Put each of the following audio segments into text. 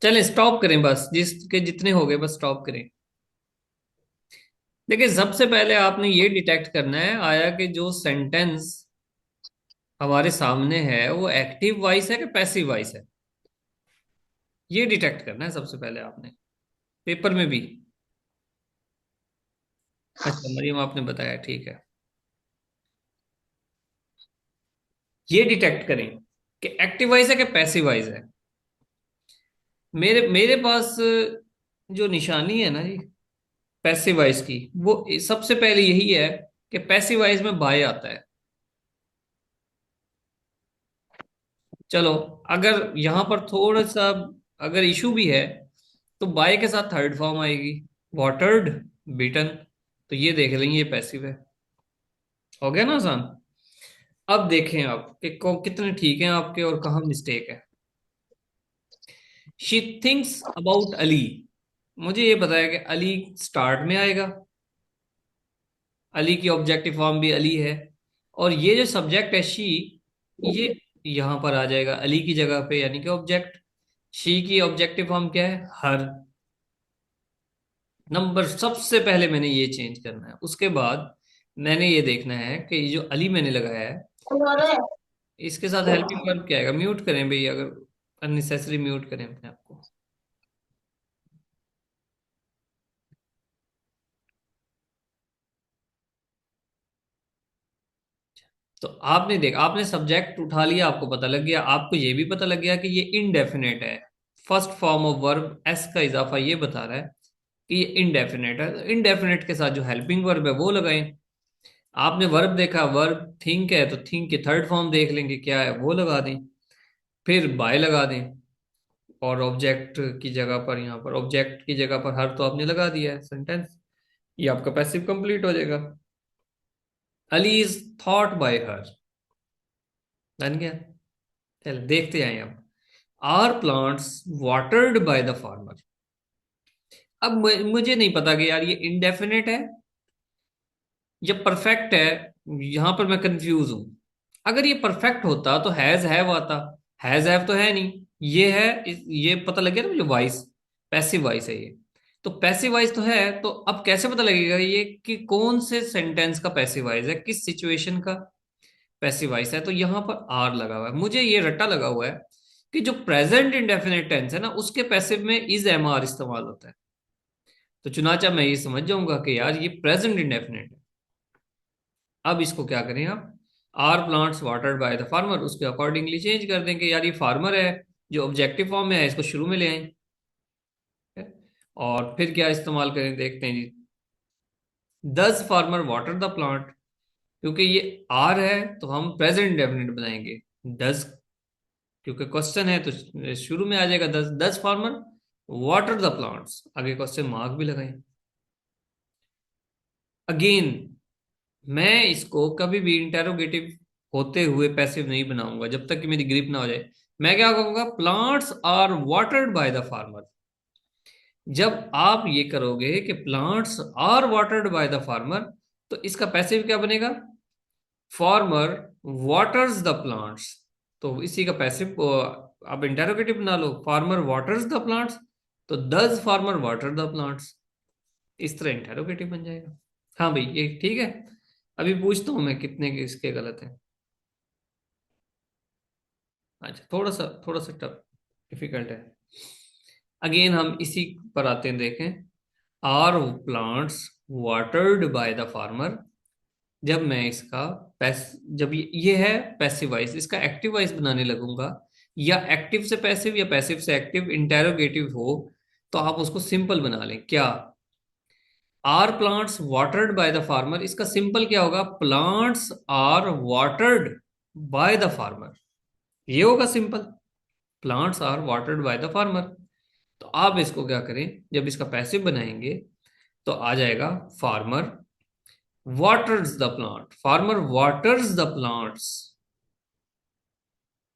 चलें स्टॉप करें, बस जिसके जितने हो गए बस स्टॉप करें। देखिए, सबसे पहले आपने ये डिटेक्ट करना है आया कि जो सेंटेंस हमारे सामने है वो एक्टिव वॉइस है कि पैसिव वॉइस है। ये डिटेक्ट करना है सबसे पहले आपने, पेपर में भी। अच्छा मरियम, आपने बताया, ठीक है। ये डिटेक्ट करें कि एक्टिव वॉइस है कि पैसिव वॉइस है। मेरे मेरे पास जो निशानी है ना जी, पैसिव वॉइस की, वो सबसे पहले यही है कि पैसिव वॉइस में बाय आता है। चलो, अगर यहां पर थोड़ा सा अगर इशू भी है तो बाय के साथ थर्ड फॉर्म आएगी, वाटर्ड, बीटन। तो ये देख लेंगे, ये पैसिव है। हो गया ना आसान। अब देखें आप कि कितने ठीक हैं आपके और कहाँ मिस्टेक है। She thinks about Ali. मुझे ये बताया कि अली स्टार्ट में आएगा, अली की ऑब्जेक्टिव फॉर्म भी अली है, और ये जो सब्जेक्ट है शी, ये यहां पर आ जाएगा अली की जगह पे, यानी कि ऑब्जेक्ट। शी की ऑब्जेक्टिव फॉर्म क्या है? हर। नंबर सबसे पहले मैंने ये चेंज करना है, उसके बाद मैंने ये देखना है कि ये जो अली मैंने लगाया है, इसके साथ हेल्पिंग वर्ब क्या आएगा। म्यूट करें भाई, अगर अननेसेसरी म्यूट करें अपने आप को। तो आपने देखा, आपने सब्जेक्ट उठा लिया, आपको पता लग गया, आपको ये भी पता लग गया कि ये इनडेफिनेट है। First form of verb S का इजाफा ये बता रहा है कि ये इनडेफिनेट है। तो इनडेफिनेट के साथ जो हेल्पिंग वर्ब है वो लगाएं। आपने वर्ब देखा, वर्ब थिंक है, तो थिंक की थर्ड फॉर्म देख लेंगे क्या है, वो लगा दें। फिर बाय लगा दें, और ऑब्जेक्ट की जगह पर, यहाँ पर ऑब्जेक्ट की जगह पर हर तो आपने लगा दिया है, सेंटेंस ये आपका पैसिव कंप्लीट हो जाएगा। Ali is thought by her, बन गया। चल देखते हैं अब। Are plants watered by the farmer. अब मुझे नहीं पता कि यार ये इनडेफिनेट है या परफेक्ट है, यहां पर मैं कंफ्यूज हूं। अगर ये परफेक्ट होता तो हैज हैव आता, हैज हैव तो है नहीं, ये है। ये पता लग गया ना मुझे, वॉइस, पैसिव वॉइस है ये। तो पैसिव वॉइस तो है, तो अब कैसे पता लगेगा ये कि कौन से सेंटेंस का पैसिव वॉइस है, किस सिचुएशन का पैसिव वॉइस है। तो यहां पर आर लगा हुआ है, मुझे ये रट्टा लगा हुआ है कि जो प्रेजेंट इंडेफिनिट टेंस है ना, उसके पैसिव में इज एम आर इस्तेमाल होता है। तो चुनाचा मैं ये समझ जाऊंगा कि यार ये प्रेजेंट इंडेफिनिट है। अब इसको क्या करें आप, are plants watered by the farmer, उसके अकॉर्डिंगली चेंज कर दें कि यार ये फार्मर है, जो ऑब्जेक्टिव फॉर्म में है, इसको शुरू में ले आए। और फिर क्या इस्तेमाल करें, देखते हैं जी। दस फार्मर वाटर द प्लांट, क्योंकि ये आर है तो हम प्रेजेंट इंडेफिनिट बनाएंगे। दस, क्योंकि क्वेश्चन है तो शुरू में आ जाएगा दस। दस फार्मर वाटर द प्लांट्स, आगे क्वेश्चन मार्क भी लगाएं। अगेन, मैं इसको कभी भी इंटेरोगेटिव होते हुए पैसिव नहीं बनाऊंगा जब तक कि मेरी ग्रिप ना हो जाए। मैं क्या कहूंगा, plants are watered by the farmer. जब आप ये करोगे कि plants are watered by the farmer, तो इसका पैसिव क्या बनेगा, फार्मर वाटर्स द प्लांट्स। तो इसी का पैसिव आप इंटेरोगेटिव बना लो, फार्मर वाटर्स द प्लांट्स, तो does farmer water the plants. इस तरह इंटेरोगेटिव बन जाएगा। हाँ भाई, ये ठीक है। अभी पूछता हूं मैं कितने के इसके गलत हैं। अच्छा, थोड़ा सा टफ, डिफिकल्ट है। अगेन हम इसी पर आते हैं, देखें। Are plants watered by the farmer. जब मैं इसका पैस जब ये है पैसिव वॉइस, इसका एक्टिव वॉइस बनाने लगूंगा, या एक्टिव से पैसिव या पैसिव से एक्टिव इंटेरोगेटिव हो, तो आप उसको सिंपल बना लें। क्या, are plants watered by the farmer, इसका सिंपल क्या होगा, plants are watered by the farmer. ये होगा simple, plants are watered by the farmer. तो आप इसको क्या करें, जब इसका पैसिव बनाएंगे तो आ जाएगा farmer waters the plant, farmer waters the plants.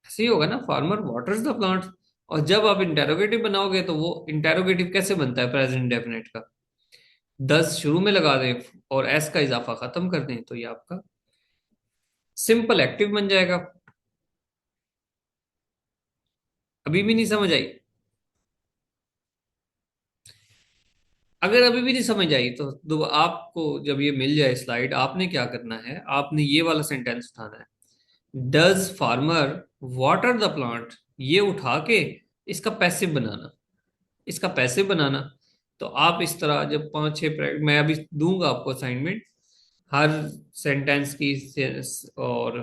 ऐसे ही होगा ना, फार्मर वाटर्स द प्लांट्स। और जब आप इंटेरोगेटिव बनाओगे तो वो इंटेरोगेटिव कैसे बनता है प्रेजेंट इंडेफिनिट का, दस शुरू में लगा दें और एस का इजाफा खत्म कर दें, तो ये आपका सिंपल एक्टिव बन जाएगा। अभी भी नहीं समझ आई? अगर अभी भी नहीं समझ आई तो आपको जब ये मिल जाए स्लाइड, आपने क्या करना है, आपने ये वाला सेंटेंस उठाना है, does farmer water the plant, ये उठा के इसका पैसिव बनाना, इसका पैसिव बनाना। तो आप इस तरह जब पांच छह मैं अभी दूंगा आपको असाइनमेंट, हर सेंटेंस की और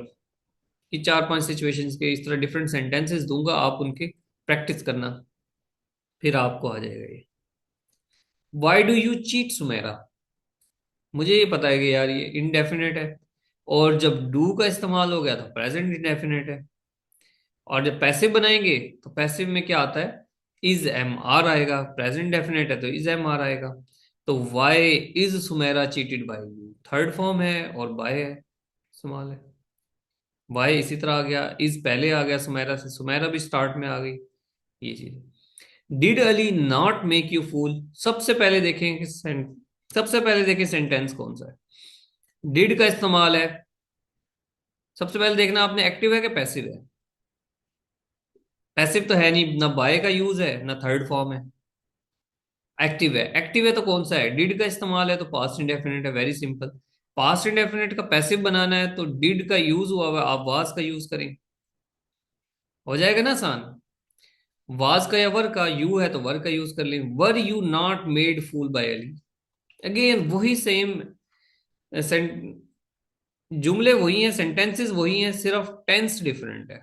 ये चार पांच सिचुएशंस के इस तरह डिफरेंट सेंटेंसेस दूंगा, आप उनके प्रैक्टिस करना, फिर आपको आ जाएगा ये। Why do you cheat Sumera, मुझे ये पता है कि यार ये इनडेफिनेट है, और जब डू का इस्तेमाल हो गया तो प्रेजेंट इंडेफिनेट है, और जब पैसिव बनाएंगे तो पैसिव में क्या आता है, इज एम आर आएगा, प्रेजेंट डेफिनेट है तो इज एम आर आएगा। तो why is Sumera cheated by you third form है, और बाय है इस्तेमाल है। वाई इसी तरह आ गया, इज पहले आ गया सुमेरा से, सुमेरा भी स्टार्ट में आ गई, ये चीज। Did Ali not make you fool, सबसे पहले देखें कि सबसे पहले देखें सेंटेंस कौन सा है, डिड का इस्तेमाल है। सबसे पहले देखना आपने एक्टिव है कि पैसिव है, पैसिव तो है नहीं, ना बाय का यूज है ना थर्ड फॉर्म है, एक्टिव है। एक्टिव है तो कौन सा है, डिड का इस्तेमाल है तो पास्ट इंडेफिनिट है, वेरी सिंपल। पास्ट इंडेफिनिट का पैसिव बनाना है तो डिड का यूज हुआ हुआ है, आप वाज का यूज करें, हो जाएगा ना आसान। वाज का या वर का, यू है तो वर का यूज कर लें, were you not made fool by Ali, again वही सेम, जुमले वही हैं, सेंटेंसेस वही हैं, सिर्फ टेंस डिफरेंट है।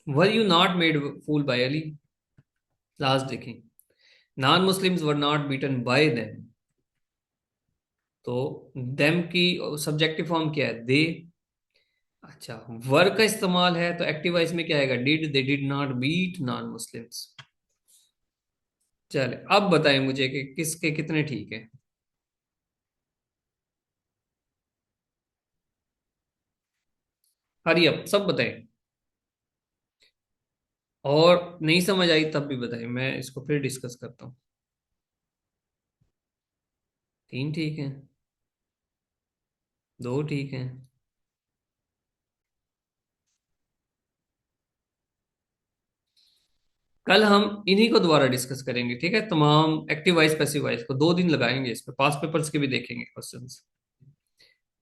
Were you not made fool by Ali, last देखें, non Muslims were not beaten by them, तो देम की सब्जेक्टिव फॉर्म क्या है, दे। अच्छा, वर का इस्तेमाल है तो एक्टिव वॉइस में क्या आएगा, did they did not beat non Muslims. चले अब बताएं मुझे कि किसके कितने ठीक है, हरी अब सब बताएं, और नहीं समझ आई तब भी बताएं, मैं इसको फिर डिस्कस करता हूँ। तीन ठीक है, दो ठीक है। कल हम इन्हीं को दोबारा डिस्कस करेंगे, ठीक है, तमाम एक्टिव वॉइस पैसिव वॉइस को 2 दिन लगाएंगे इस पे, पास पेपर्स के भी देखेंगे क्वेश्चंस।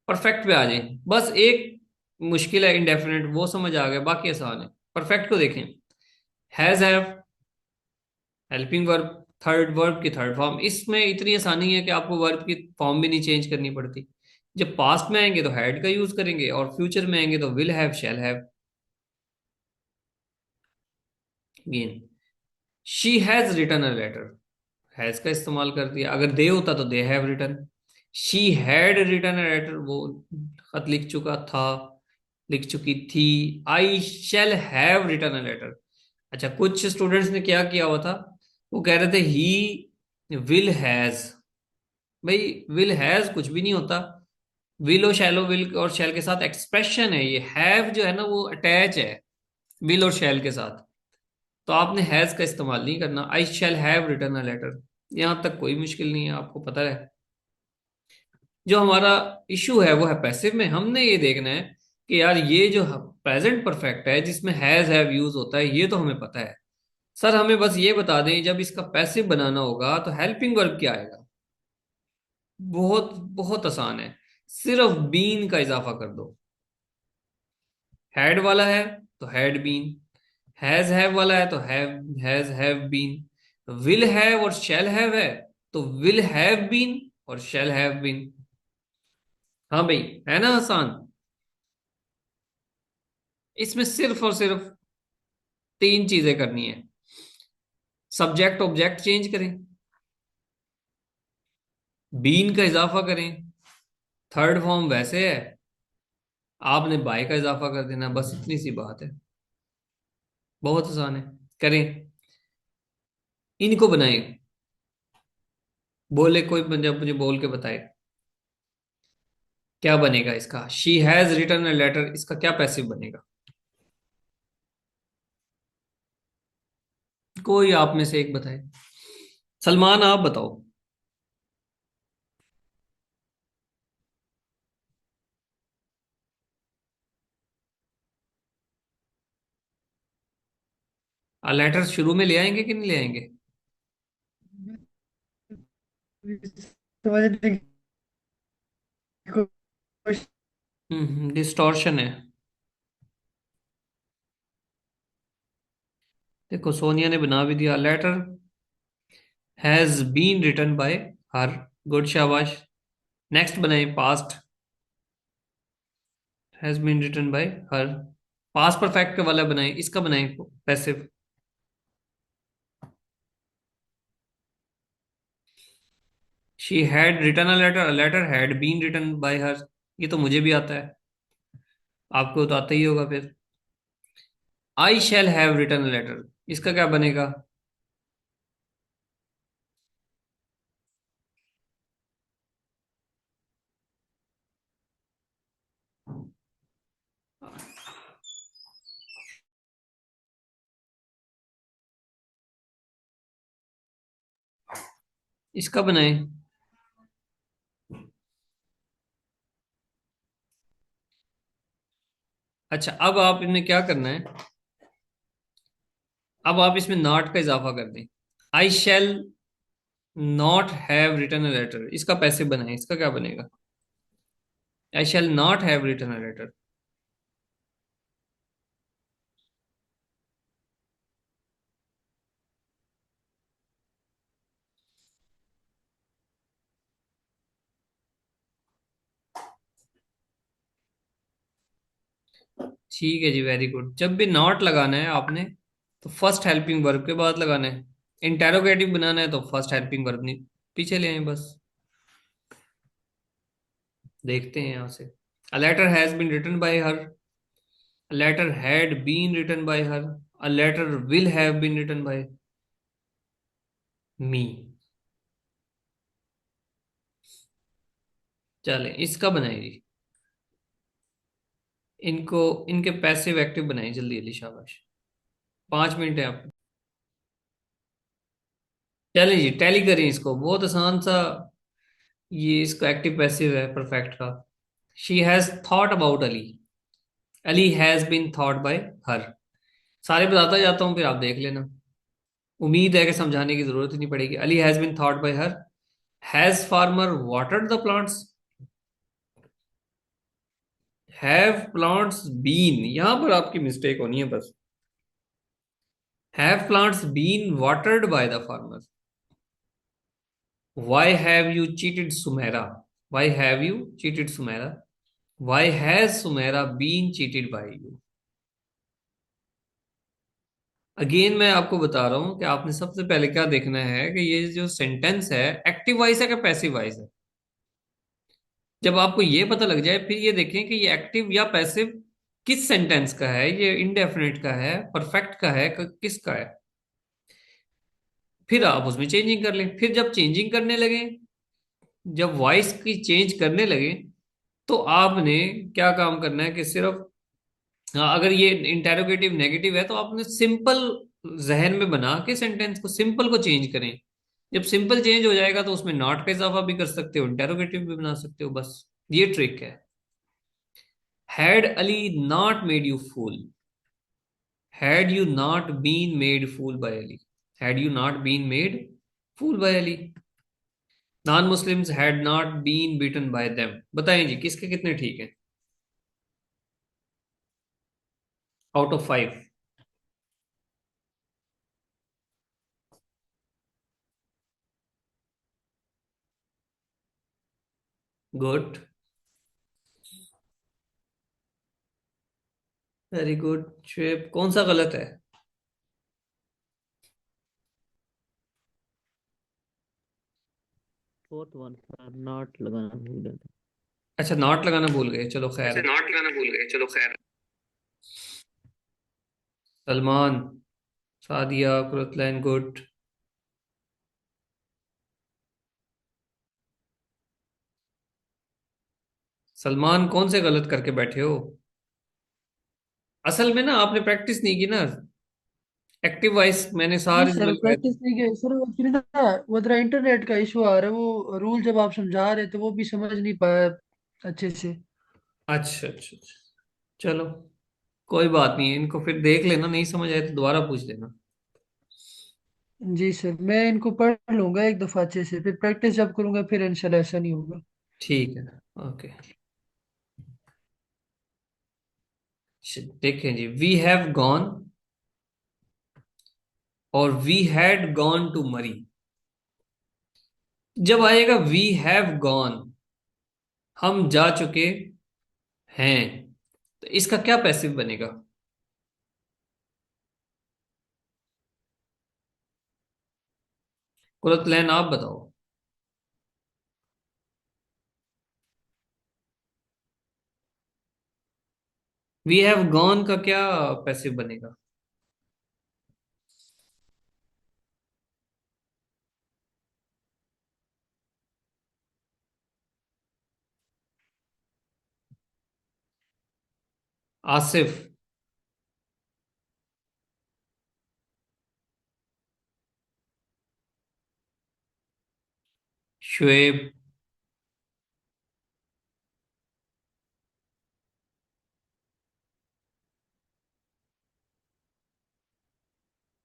परफेक्ट पे आ जाए, बस एक मुश्किल है इंडेफिनेट, वो समझ आ गया, बाकी आसान है। परफेक्ट को देखें, has have, helping verb, third verb की थर्ड फॉर्म, इसमें इतनी आसानी है कि आपको वर्ब की फॉर्म भी नहीं चेंज करनी पड़ती। जब पास्ट में आएंगे तो हैड का यूज करेंगे, और फ्यूचर में आएंगे तो will have shall have. Again, she has written a letter, has का इस्तेमाल कर दिया, अगर दे होता तो they have written. She had written a letter, वो खत लिख चुका था, लिख चुकी थी। I shall have written a letter. अच्छा, कुछ स्टूडेंट्स ने क्या किया हुआ था, वो कह रहे थे ही विल हैज, भाई विल हैज कुछ भी नहीं होता, विल और शैलो, विल और शैल के साथ एक्सप्रेशन है, ये हैव जो है ना वो अटैच है विल और शैल के साथ, तो आपने हैज का इस्तेमाल नहीं करना। I shall have written a letter, यहां तक कोई मुश्किल नहीं है, आपको पता है। जो हमारा इशू है वो है पैसिव में, हमने ये देखना है कि यार ये जो प्रेजेंट परफेक्ट है जिसमें हैज हैव यूज होता है, ये तो हमें पता है, सर हमें बस ये बता दें जब इसका पैसिव बनाना होगा तो हेल्पिंग वर्ब क्या आएगा। बहुत बहुत आसान है, सिर्फ बीन का इजाफा कर दो। हैड वाला है तो हैड बीन, हैज हैव वाला है तो has have been, will have और शैल हैव है तो विल हैव बीन और शैल हैव बीन। हाँ भाई, है ना आसान। इसमें सिर्फ और सिर्फ तीन चीजें करनी है, सब्जेक्ट ऑब्जेक्ट चेंज करें, बीन का इजाफा करें, थर्ड फॉर्म वैसे है, आपने बाय का इजाफा कर देना, बस इतनी सी बात है, बहुत आसान है। करें, इनको बनाएं, बोले कोई पंजाब मुझे बोल के बताए क्या बनेगा इसका, she has written a letter, इसका क्या पैसिव बनेगा, कोई आप में से एक बताए। सलमान आप बताओ। लेटर शुरू में ले आएंगे कि नहीं ले आएंगे। समझने की कोशिश। डिस्टॉर्शन है। देखो सोनिया ने बना भी दिया, letter has been written by her. Good, शाबाश। नेक्स्ट बनाए past, has been written by her. Past perfect वाला बनाए, इसका बनाए passive. She had written a letter, a letter had been written by her. ये तो मुझे भी आता है, आपको तो आता ही होगा फिर। I shall have written a letter, इसका क्या बनेगा? इसका बनाए। अच्छा, अब आप इनमें क्या करना है, अब आप इसमें नॉट का इजाफा कर दें। I shall not have written a letter, इसका पैसिव बनाए, इसका क्या बनेगा? I shall not have written a letter. ठीक है जी, वेरी गुड। जब भी नॉट लगाना है आपने तो फर्स्ट हेल्पिंग वर्ब के बाद लगाना है। इंटेरोगेटिव बनाना है तो फर्स्ट हेल्पिंग वर्ब नहीं, पीछे ले आए बस। देखते हैं यहां से। A letter has been written by her, a letter had been written by her, a letter will have been written by me. चले इसका बनाइए, इनको, इनके पैसिव एक्टिव बनाइए जल्दी जल्दी, शाबाश। 5 मिनट है आप। चलिए जी, टैली करें इसको, बहुत आसान सा। ये इसका एक्टिव पैसिव है परफेक्ट का। She has thought about Ali, Ali has been thought by her. सारे बताता जाता हूँ, फिर आप देख लेना। उम्मीद है कि समझाने की जरूरत ही नहीं पड़ेगी। Ali has been thought by her. Has farmer watered the plants, have plants been, यहां पर आपकी मिस्टेक होनी है बस। Have plants been watered by the farmer. Why have you cheated Sumera, why have you cheated Sumera, why has Sumera been cheated by you. Again मैं आपको बता रहा हूं कि आपने सबसे पहले क्या देखना है कि ये जो सेंटेंस है एक्टिव वॉइस है कि पैसिव वॉइस है। जब आपको ये पता लग जाए, फिर ये देखें कि ये एक्टिव या पैसिव किस सेंटेंस का है, ये इंडेफिनिट का है, परफेक्ट का है, किसका है। फिर आप उसमें चेंजिंग कर लें। फिर जब चेंजिंग करने लगे, जब वॉइस की चेंज करने लगे, तो आपने क्या काम करना है कि सिर्फ, हाँ, अगर ये इंटेरोगेटिव नेगेटिव है तो आपने सिंपल जहन में बना के सेंटेंस को, सिंपल को चेंज करें। जब सिंपल चेंज हो जाएगा तो उसमें नॉट का इजाफा भी कर सकते हो, इंटेरोगेटिव भी बना सकते हो, बस ये ट्रिक है। Had Ali not made you fool, had you not been made fool by Ali, had you not been made fool by Ali. Non Muslims had not been beaten by them. बताएं जी किसके कितने ठीक है, out of 5? Good, very good. Shape कौन सा गलत है? फोर्थ वन सर, नॉट लगाना भूल गया था। अच्छा, नॉट लगाना भूल गए, चलो खैर अच्छा, है। नॉट लगाना भूल गए, चलो खैर। सलमान, सादिया, कुरतलैन, गुड। सलमान कौन से गलत करके बैठे हो? असल में ना आपने प्रैक्टिस नहीं की ना। एक्टिव वॉइस मैंने नहीं सारे सर, लगाए थे। प्रैक्टिस नहीं किया सर, वो फिर ना वो जरा इंटरनेट का इशू आ रहा है, वो रूल जब आप समझा रहे थे वो भी समझ नहीं पाया अच्छे से। अच्छा अच्छा अच्छा, चलो कोई बात नहीं है, इनको फिर देख लेना, नहीं समझ आए तो दोबारा पूछ लेना। जी सर, मैं इनको पढ़ लूंगा एक दफा अच्छे से, फिर प्रैक्टिस जब करूंगा फिर इंशाल्लाह ऐसा नहीं होगा। ठीक है। ओके। देखें जी, वी हैव गॉन और वी हैड गॉन टू मरी। जब आएगा वी हैव गॉन, हम जा चुके हैं, तो इसका क्या पैसिव बनेगा? कुलत लैन आप बताओ। वी हैव गॉन का क्या पैसिव बनेगा? आसिफ। शुएब।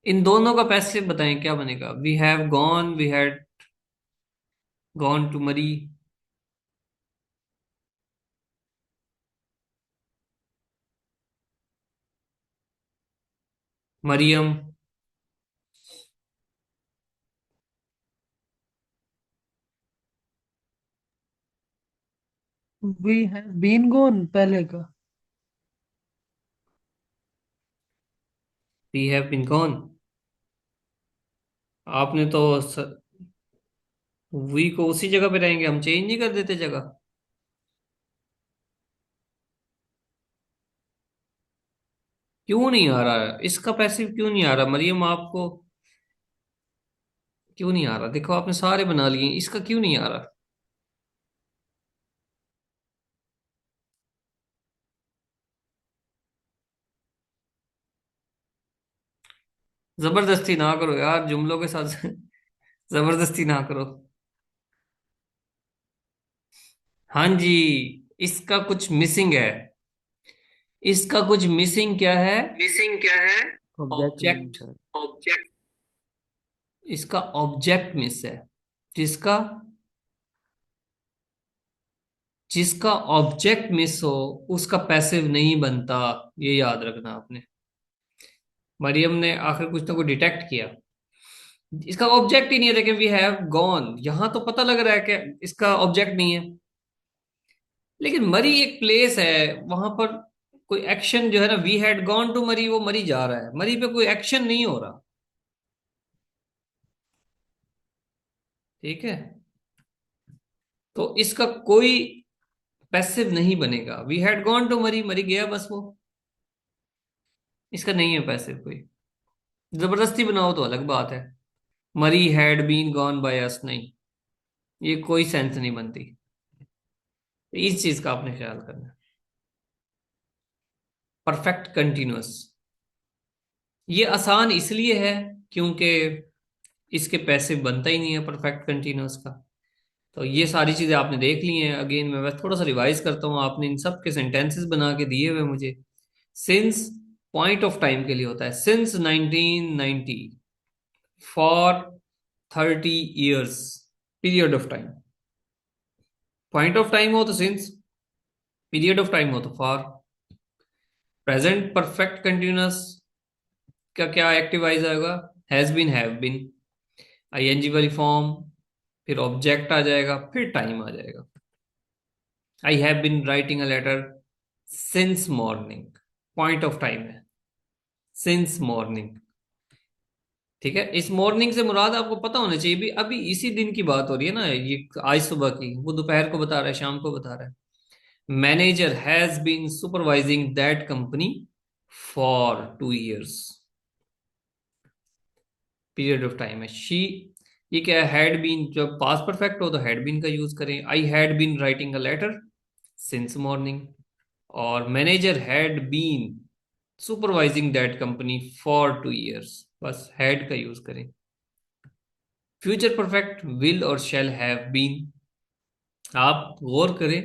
इन दोनों का पैसिव बताएं क्या बनेगा। We have gone, we had gone to Murree. Maryam. We have been gone पहले का। We have been gone. आपने तो वी को उसी जगह पे रहेंगे, हम चेंज नहीं कर देते जगह। क्यों नहीं आ रहा है इसका पैसिव, क्यों नहीं आ रहा मरियम आपको? क्यों नहीं आ रहा? देखो आपने सारे बना लिए, इसका क्यों नहीं आ रहा? जबरदस्ती ना करो यार जुमलों के साथ। जबरदस्ती ना करो। हाँ जी, इसका कुछ मिसिंग है। इसका कुछ मिसिंग क्या है? मिसिंग क्या है? ऑब्जेक्ट नहीं ऑब्जेक्ट। सर। ऑब्जेक्ट। इसका ऑब्जेक्ट मिस है। जिसका जिसका ऑब्जेक्ट मिस हो उसका पैसिव नहीं बनता। ये याद रखना आपने। मरियम ने आखिर कुछ ना कुछ डिटेक्ट किया। इसका ऑब्जेक्ट ही नहीं है। देखें, वी हैव गॉन, यहां तो पता लग रहा है कि इसका ऑब्जेक्ट नहीं है। लेकिन मरी एक प्लेस है, वहां पर कोई एक्शन जो है ना, वी हैड गॉन टू मरी, वो मरी जा रहा है, मरी पे कोई एक्शन नहीं हो रहा। ठीक है। तो इसका कोई पैसिव नहीं बनेगा। वी हैड गॉन टू मरी, मरी गया बस वो। इसका नहीं है पैसिव कोई। जबरदस्ती बनाओ तो अलग बात है। Murree had been gone by us, नहीं, ये कोई सेंस नहीं बनती। इस चीज का आपने ख्याल करना है। परफेक्ट कंटिन्यूअस, ये आसान इसलिए है क्योंकि इसके पैसिव बनता ही नहीं है परफेक्ट कंटिन्यूअस का। तो ये सारी चीजें आपने देख ली हैं। अगेन मैं बस थोड़ा सा रिवाइज करता हूँ। आपने इन सब के सेंटेंसेस बना के दिए हुए मुझे। सिंस पॉइंट ऑफ टाइम के लिए होता है, since 1990, for 30 years, period of time. Point of time हो तो सिंस, पीरियड ऑफ टाइम हो तो फॉर। प्रेजेंट परफेक्ट कंटिन्यूअस का क्या एक्टिवाइज आएगा? Has been, have been, ING वाली फॉर्म, फिर ऑब्जेक्ट आ जाएगा, फिर टाइम आ जाएगा। I have been writing a letter since morning, point of time है सिंस मॉर्निंग। ठीक है, इस मॉर्निंग से मुराद आपको पता होना चाहिए भी, अभी इसी दिन की बात हो रही है ना, ये आज सुबह की, वो दोपहर को बता रहा है, शाम को बता रहा है। Manager has been supervising that company for 2 years, period of time है शी। ये क्या है? हैड बीन, जब पास्ट परफेक्ट हो तो हैड बीन का यूज करें। I had been writing a letter since morning, और manager had been supervising that company for 2 years, बस हैड का यूज करें। फ्यूचर परफेक्ट विल और शैल हैव बीन। आप गौर करें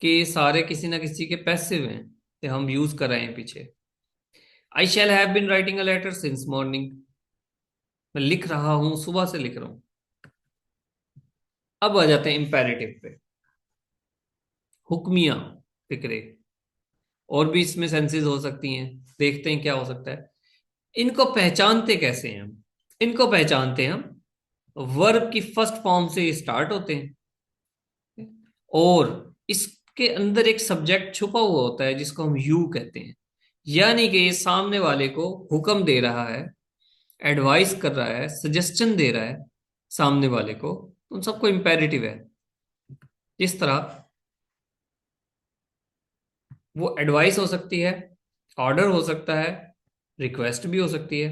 कि ये सारे किसी ना किसी के पैसिव हैं कि हम यूज कर रहे हैं पीछे। I shall have been writing a letter since morning, मैं लिख रहा हूं, सुबह से लिख रहा हूं। अब आ जाते हैं इंपेरेटिव पे। हुक्मिया, फिक्रे, और भी इसमें सेंसेस हो सकती हैं। देखते हैं क्या हो सकता है। इनको पहचानते कैसे हैं हम? इनको पहचानते हैं हम, वर्ब की फर्स्ट फॉर्म से स्टार्ट होते हैं, और इसके अंदर एक सब्जेक्ट छुपा हुआ होता है जिसको हम यू कहते हैं। यानी कि ये सामने वाले को हुक्म दे रहा है, एडवाइस कर रहा है, सजेशन दे रहा है सामने वाले को। उन सबको इंपेरेटिव है। इस तरह वो एडवाइस हो सकती है, ऑर्डर हो सकता है, रिक्वेस्ट भी हो सकती है,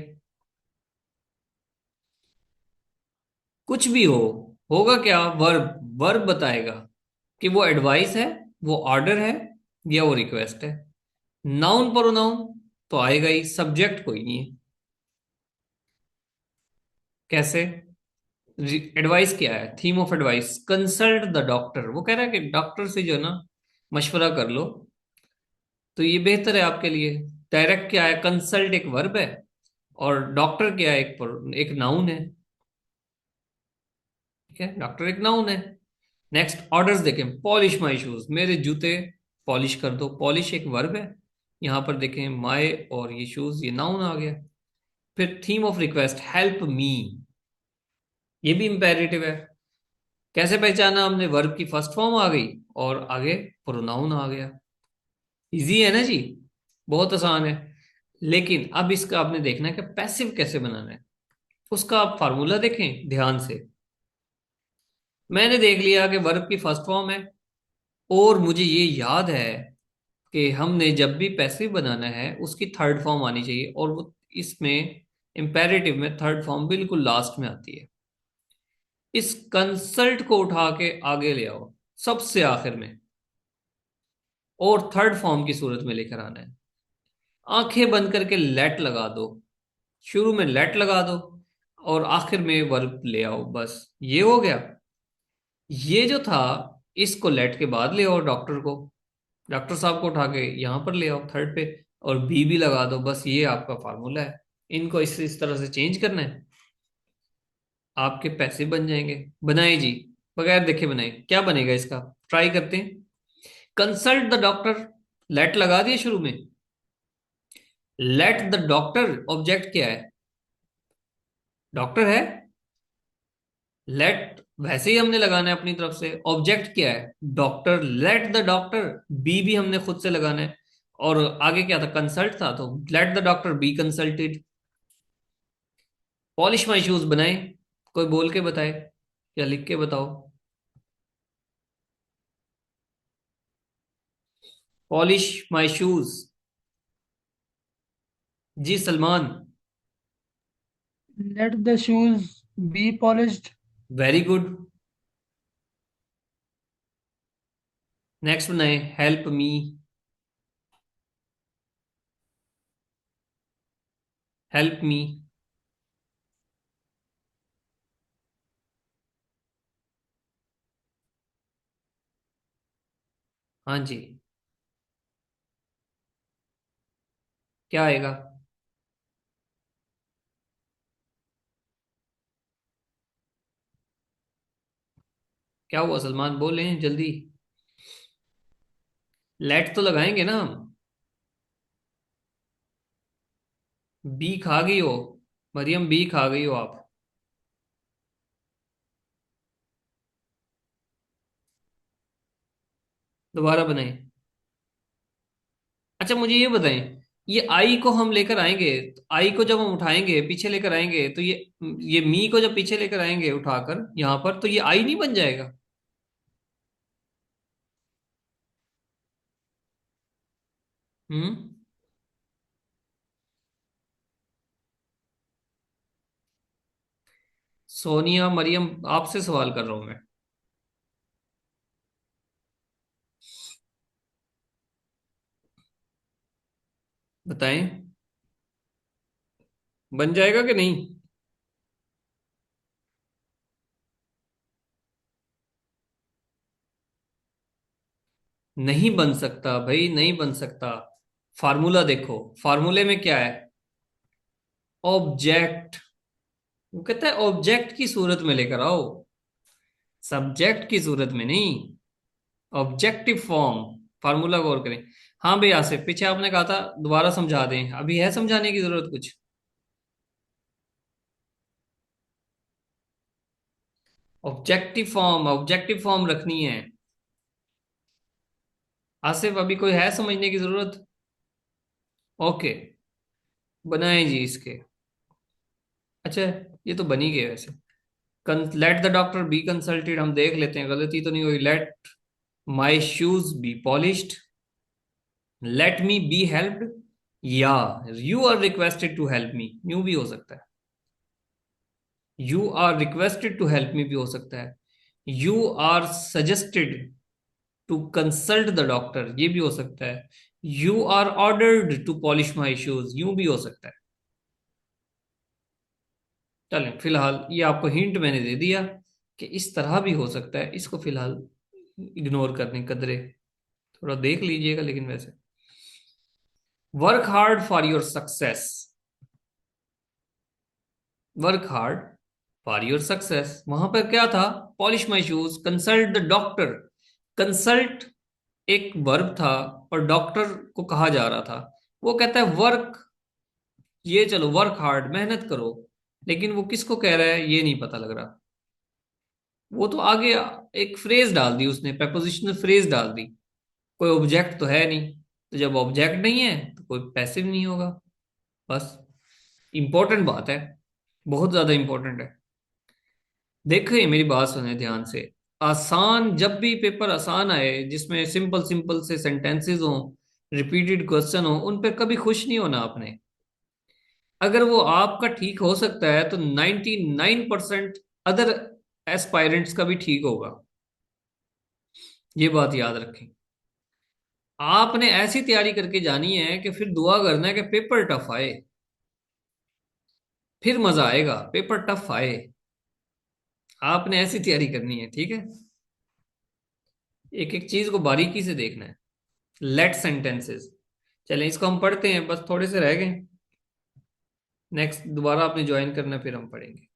कुछ भी हो। होगा क्या? वर्ब। वर्ब बताएगा कि वो एडवाइस है, वो ऑर्डर है, या वो रिक्वेस्ट है। नाउन प्रोनाउन तो आएगा ही, सब्जेक्ट कोई नहीं है। कैसे? एडवाइस क्या है? Theme of advice, consult the doctor. वो कह रहा है कि डॉक्टर से जो है ना, मशवरा कर लो, तो ये बेहतर है आपके लिए। डायरेक्ट क्या है? कंसल्ट एक वर्ब है, और डॉक्टर क्या है? एक नाउन है। ठीक है, डॉक्टर एक नाउन है। नेक्स्ट ऑर्डर्स देखें। पॉलिश माई शूज, मेरे जूते पॉलिश कर दो। पॉलिश एक वर्ब है। यहां पर देखें माई और ये शूज, ये नाउन आ गया। फिर theme of request, help me, ये भी इंपेरेटिव है। कैसे पहचाना हमने? वर्ब की फर्स्ट फॉर्म आ गई और आगे प्रोनाउन आ गया। इजी है ना जी, बहुत आसान है। लेकिन अब इसका आपने देखना है कि पैसिव कैसे बनाना है। उसका आप फार्मूला देखें ध्यान से। मैंने देख लिया कि वर्ब की फर्स्ट फॉर्म है, और मुझे ये याद है कि हमने जब भी पैसिव बनाना है उसकी थर्ड फॉर्म आनी चाहिए, और वो इसमें इंपेरेटिव में थर्ड फॉर्म बिल्कुल लास्ट में आती है। इस कंसल्ट को उठा के आगे ले आओ, सबसे आखिर में, और थर्ड फॉर्म की सूरत में लेकर आना है। आंखें बंद करके लेट लगा दो। शुरू में लेट लगा दो, और आखिर में वर्ब ले आओ, बस ये हो गया। ये जो था, इसको लेट के बाद ले आओ डॉक्टर को, डॉक्टर साहब को उठा के यहां पर ले आओ थर्ड पे, और बी भी लगा दो। बस ये आपका फार्मूला है। इनको इस तरह से चेंज करना है, आपके पैसे बन जाएंगे। बनाए जी, बगैर देखे बनाए। क्या बनेगा इसका? ट्राई करते हैं। कंसल्ट द डॉक्टर, लेट लगा दिए शुरू में। लेट द डॉक्टर, ऑब्जेक्ट क्या है? डॉक्टर है। लेट वैसे ही हमने लगाना है अपनी तरफ से। ऑब्जेक्ट क्या है? Doctor. Let the doctor, be भी हमने खुद से लगाना है। और आगे क्या था? कंसल्ट था, तो let the doctor be consulted. Polish my shoes बनाए। कोई बोल के बताए या लिख के बताओ। Polish my shoes. जी Salman. Let the shoes be polished. Very good. Next बनाए, हेल्प मी। Help me. हाँ जी। क्या आएगा? क्या हुआ सलमान, बोले जल्दी। लेट तो लगाएंगे ना हम। बी खा गई हो मरियम, बी खा गई हो आप। दोबारा बनाए। अच्छा मुझे ये बताएं, ये आई को हम लेकर आएंगे, आई को जब हम उठाएंगे पीछे लेकर आएंगे, तो ये मी को जब पीछे लेकर आएंगे उठाकर यहां पर, तो ये आई नहीं बन जाएगा? हम्म। सोनिया, मरियम, आपसे सवाल कर रहा हूं मैं। बताएं, बन जाएगा कि नहीं? नहीं बन सकता भाई, नहीं बन सकता। फार्मूला देखो, फार्मूले में क्या है? ऑब्जेक्ट। वो कहता है ऑब्जेक्ट की सूरत में लेकर आओ, सब्जेक्ट की सूरत में नहीं। ऑब्जेक्टिव फॉर्म, फार्मूला गौर करें। हाँ भाई आसिफ, पीछे आपने कहा था दोबारा समझा दें, अभी है समझाने की जरूरत कुछ? ऑब्जेक्टिव फॉर्म रखनी है। आसिफ अभी कोई है समझने की जरूरत? ओके, बनाए जी इसके। अच्छा, ये तो बनी गए वैसे। Let the doctor be consulted, हम देख लेते हैं गलती तो नहीं हुई। Let my shoes be polished, let me be helped, या you are requested to help me, यूं भी हो सकता है। You are requested to help me भी हो सकता है। You are suggested to consult the doctor, ये भी हो सकता है। You are ordered to polish my shoes, यूं भी हो सकता है। चलें, फिलहाल ये आपको हिंट मैंने दे दिया कि इस तरह भी हो सकता है, इसको फिलहाल इग्नोर करने कदरे, थोड़ा देख लीजिएगा लेकिन वैसे। Work hard for your success, work hard for your success, वहां पर क्या था? Polish my shoes, consult the doctor. Consult एक वर्ब था और डॉक्टर को कहा जा रहा था। वो कहता है वर्क, ये चलो वर्क हार्ड, मेहनत करो, लेकिन वो किसको कह रहा है ये नहीं पता लग रहा। वो तो आगे एक फ्रेज डाल दी उसने, prepositional फ्रेज डाल दी। कोई ऑब्जेक्ट तो है नहीं, तो जब ऑब्जेक्ट नहीं है तो कोई पैसिव नहीं होगा, बस। इंपॉर्टेंट बात है, बहुत ज्यादा इंपॉर्टेंट है। देखिए मेरी बात सुने ध्यान से। आसान, जब भी पेपर आसान आए जिसमें सिंपल सिंपल से सेंटेंसेस हो, रिपीटेड क्वेश्चन हो, उन पर कभी खुश नहीं होना आपने। अगर वो आपका ठीक हो सकता है तो 99% अदर एस्पायरेंट्स का भी ठीक होगा, ये बात याद रखें। आपने ऐसी तैयारी करके जानी है कि फिर दुआ करना है कि पेपर टफ आए, फिर मजा आएगा। पेपर टफ आए, आपने ऐसी तैयारी करनी है, ठीक है? एक एक चीज को बारीकी से देखना है। लेट सेंटेंसेस, चलें इसको हम पढ़ते हैं, बस थोड़े से रह गए। नेक्स्ट दोबारा आपने ज्वाइन करना, फिर हम पढ़ेंगे।